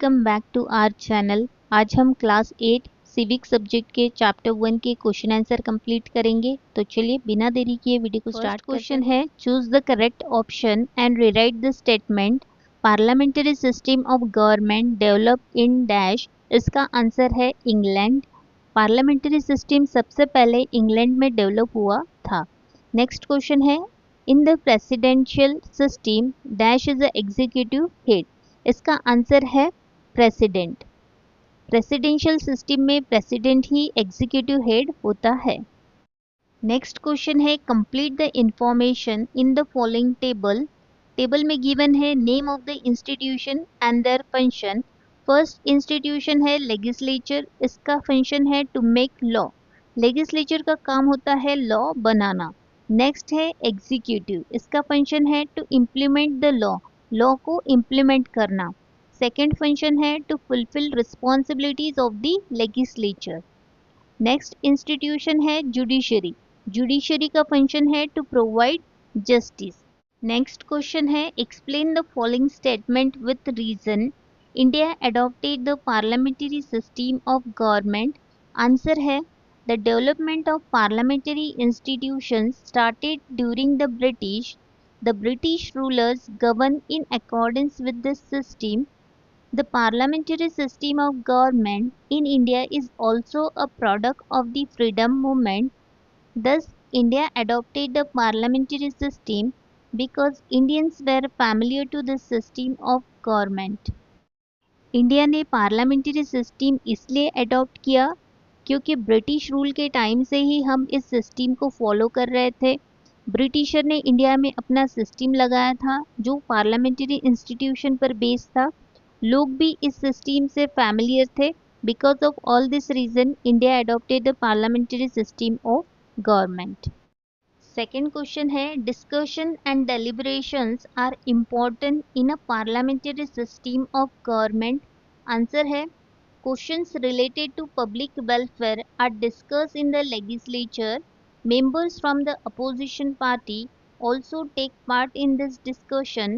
Welcome back to our channel. आज हम class 8 civic subject के चैप्टर 1 के क्वेश्चन आंसर कंप्लीट करेंगे। तो चलिए बिना देरी किए वीडियो को स्टार्ट करते हैं। क्वेश्चन है, choose the correct option and rewrite the statement parliamentary system of government develop in dash. इसका आंसर है इंग्लैंड। पार्लियामेंट्री सिस्टम सबसे पहले इंग्लैंड में डेवलप हुआ था। नेक्स्ट क्वेश्चन है, in the presidential system dash is the executive head. इसका answer है प्रेसिडेंट। प्रेसिडेंशियल सिस्टम में प्रेसिडेंट ही एग्जीक्यूटिव हेड होता है। नेक्स्ट क्वेश्चन है, complete the information in the following table. Table में गिवन है name of the institution and their function. First institution है legislature. इसका फंक्शन है टू मेक लॉ। लेजिस्लेचर का काम होता है लॉ बनाना। नेक्स्ट है एग्जीक्यूटिव। इसका फंक्शन है to implement the law, law को इम्प्लीमेंट करना। सेकेंड फंक्शन है to fulfil responsibilities of the legislature. Next institution है जुडिशरी। जुडिशरी का फंक्शन है to provide justice. Next question है, explain the following statement with reason. India adopted the parliamentary system of government. Answer है, the development of parliamentary institutions started during the British. The British rulers govern in accordance with this system. The parliamentary system of government in India is also a product of the freedom movement. Thus, India adopted the parliamentary system because Indians were familiar to this system of government. India ने parliamentary system इसलिए adopt किया क्योंकि British rule के time से ही हम इस system को follow कर रहे थे। ब्रिटिशर ने इंडिया में अपना सिस्टम लगाया था जो पार्लियामेंट्री इंस्टीट्यूशन पर बेस्ड था। लोग भी इस सिस्टम से फैमिलियर थे। Because of all this reason India adopted the parliamentary system of government. Second question है, discussion and deliberations are important in a parliamentary system of government. Answer है, questions related to public welfare are discussed in the legislature. Members from the opposition party also take part in this discussion.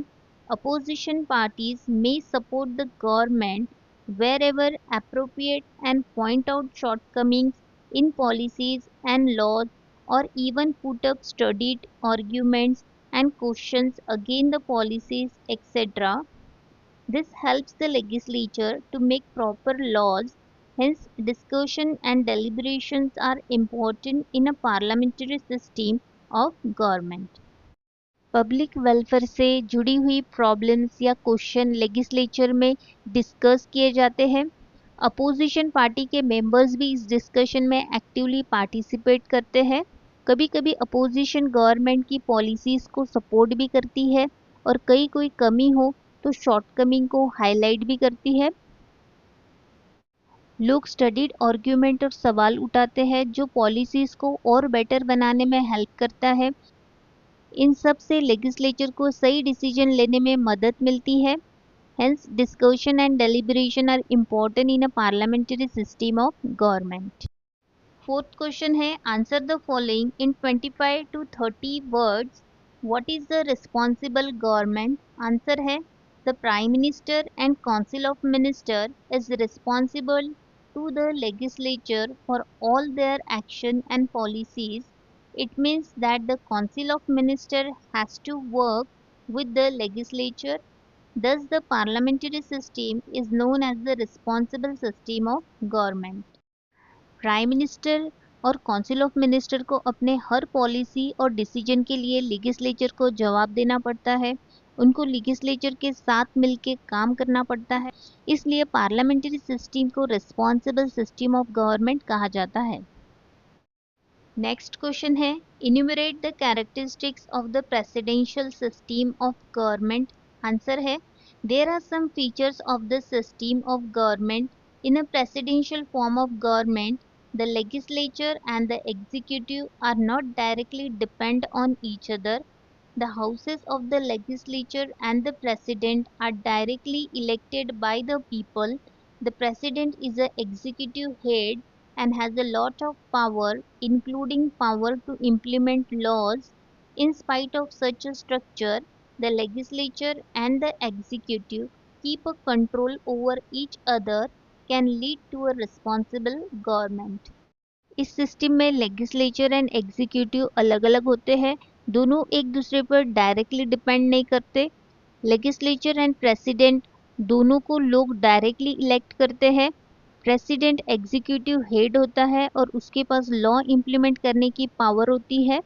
Opposition parties may support the government wherever appropriate and point out shortcomings in policies and laws, or even put up studied arguments and questions against the policies, etc. This helps the legislature to make proper laws. Hence, discussion and deliberations are important in a parliamentary system of government. Public welfare से जुड़ी हुई problems या question legislature में discuss किए जाते हैं। Opposition party के members भी इस डिस्कशन में एक्टिवली पार्टिसिपेट करते हैं। कभी कभी अपोजिशन गवर्नमेंट की पॉलिसीज़ को सपोर्ट भी करती है और कोई कमी हो तो शॉर्टकमिंग को हाईलाइट भी करती है। लोग स्टडीड आर्ग्यूमेंट और सवाल उठाते हैं जो पॉलिसीज़ को और बेटर बनाने में हेल्प करता है। इन सब से लेजिस्लेचर को सही डिसीजन लेने में मदद मिलती है। Hence discussion and deliberation are important in a parliamentary system of government. Fourth question है, answer the following in 25 to 30 words. What is the responsible government? Answer है, the prime minister and council of minister is responsible to the legislature for all their action and policies. It means that the Council of Ministers has to work with the legislature. Thus, the parliamentary system is known as the responsible system of government. Prime minister और council of minister को अपने हर policy और decision के लिए legislature को जवाब देना पड़ता है। उनको लेजिस्लेचर के साथ मिलकर काम करना पड़ता है। इसलिए पार्लियामेंट्री सिस्टम को रिस्पॉन्सिबल सिस्टम ऑफ गवर्नमेंट कहा जाता है। नेक्स्ट क्वेश्चन है, enumerate the characteristics of the presidential system of government. Answer है, there are some features of the system of government. In a presidential form of government, the legislature and the executive are not directly depend on each other. The houses of the legislature and the president are directly elected by the people. The president is the executive head and has a lot of power, including power to implement laws. In spite of such a structure, the legislature and the executive keep a control over each other can lead to a responsible government. इस system में legislature and executive अलग अलग होते हैं, दोनों एक दूसरे पर डायरेक्टली डिपेंड नहीं करते। लेजिस्लेचर एंड प्रेसिडेंट दोनों को लोग डायरेक्टली इलेक्ट करते हैं। प्रेसिडेंट एग्जीक्यूटिव हेड होता है और उसके पास लॉ इम्प्लीमेंट करने की पावर होती है।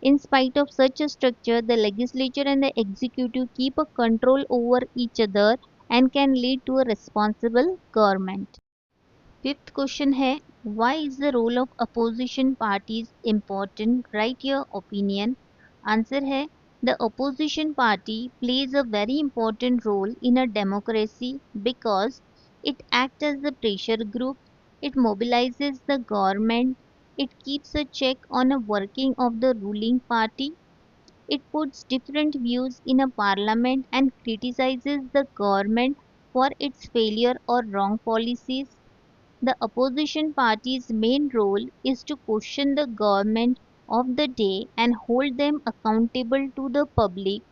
In spite of such a structure, the legislature and the executive keep a control over each other and can lead to a responsible government. Fifth question है, why is the role of opposition parties important? Write your opinion. Answer है, the opposition party plays a very important role in a democracy because it acts as the pressure group, it mobilizes the government, it keeps a check on a working of the ruling party, it puts different views in a parliament and criticizes the government for its failure or wrong policies. The opposition party's main role is to question the government of the day and hold them accountable to the public.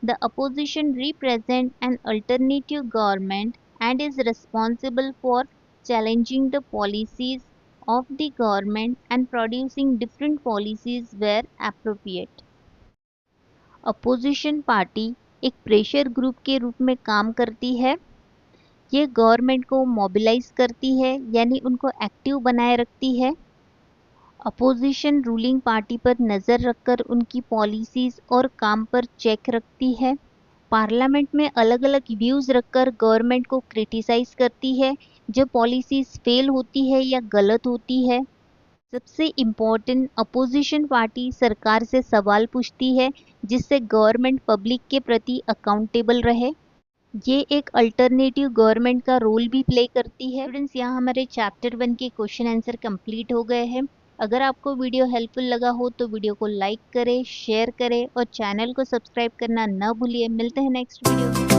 The opposition represents an alternative government and is responsible for challenging the policies of the government and producing different policies where appropriate. Opposition party एक pressure group के रूप में काम करती है। ये government को mobilise करती है, यानी उनको एक्टिव बनाए रखती है। अपोजिशन रूलिंग पार्टी पर नज़र रखकर उनकी पॉलिसीज़ और काम पर चेक रखती है। पार्लियामेंट में अलग अलग व्यूज़ रखकर गवर्नमेंट को क्रिटिसाइज करती है जब पॉलिसीज़ फेल होती है या गलत होती है। सबसे इम्पोर्टेंट, अपोजिशन पार्टी सरकार से सवाल पूछती है जिससे गवर्नमेंट पब्लिक के प्रति अकाउंटेबल रहे। ये एक अल्टरनेटिव गवर्नमेंट का रोल भी प्ले करती है। स्टूडेंट्स, यहाँ हमारे चैप्टर 1 के क्वेश्चन आंसर कंप्लीट हो गए हैं। अगर आपको वीडियो हेल्पफुल लगा हो तो वीडियो को लाइक करें, शेयर करें और चैनल को सब्सक्राइब करना न भूलिए। मिलते हैं नेक्स्ट वीडियो में।